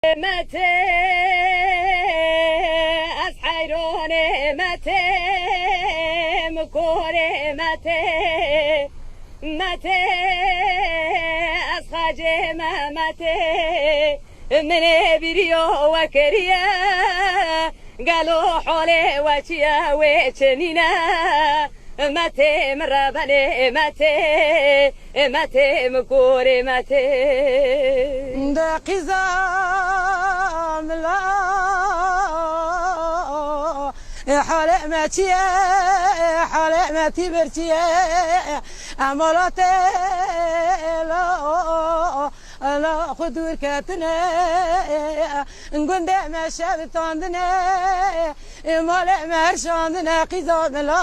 متى أسحرون متى مكوري متى أسخاج ما متى من بريو وكريا قالوا حولي وشيا وشنينا متى مرابني متى مكوري متى دقيزام لا حلمتي حلمتي برتي عملتي لا خدور كاتنا نقول ما شافت عندنا مالك ما هرشاندنا قيزام لا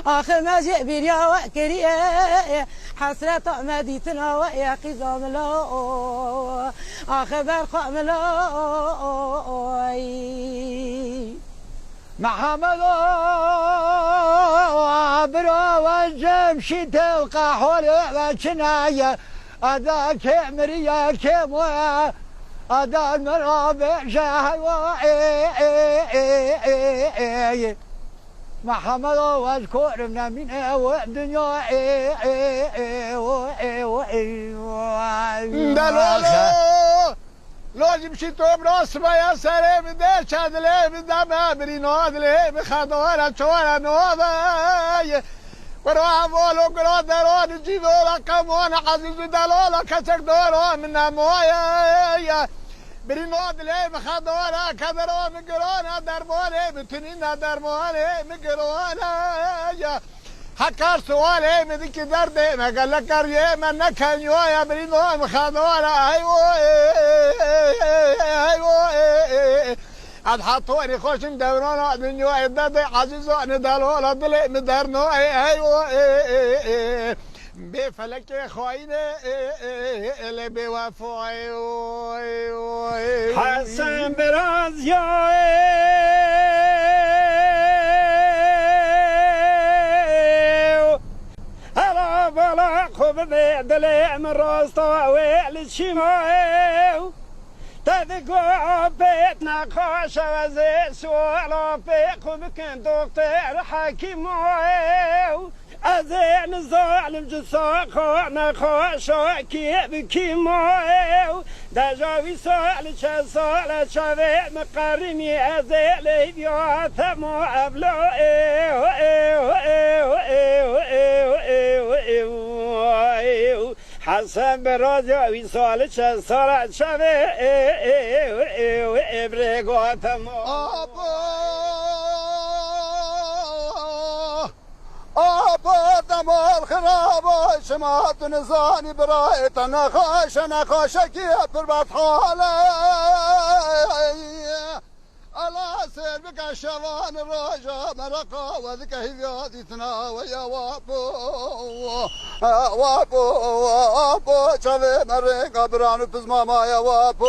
آخر ما جاء بيريا وكريا حسرة مديتنا ويا قيزام لا آخر برقام لا محمد برا وجمشي تلقى حولي وشنايا أدا كمريا كموا أدا المرابع جاهي محمد واذكر من الدنيا لازم شي توم راس ما يا سلام دير شاد لي بدم بريناد لي بخدوره شوره نوضه برافو لو قرادرون جيدولا كمون عزيز دلولا كسر دورو من مويا بريناد لي بخدوره كدرو مقرونا دربوني بتنين دربوني مقرونا حكار سوالي مدك دردي ما قال لك قريه من كان يا برينو مخدوره ايوه عاد حطوني خوش ندورون دنيا الدد عزيزو ندلولا دلي مدرنو ايوه بفلك خوينه اللي بوفو حسن براز يا دلي من راستا والشماء تذكر بيتنا خاش وزي سوالا فيكم كان دكتور حكيم أزين الظالم جساق نخاشا كيف كيماو دجاوي سال شسال شوي مقرمي أزيل بيا ثمو أبلو حسن برازي ويسال شسال شوي إبريغو ثمو دمال خرابة شمات نزاني برايت نخاش كيف بالبطحالة الله سير بك شوان الرجاء مرقا وذك هذي تناوي يا وابو شوي مرقا برانو بزماما يا وابو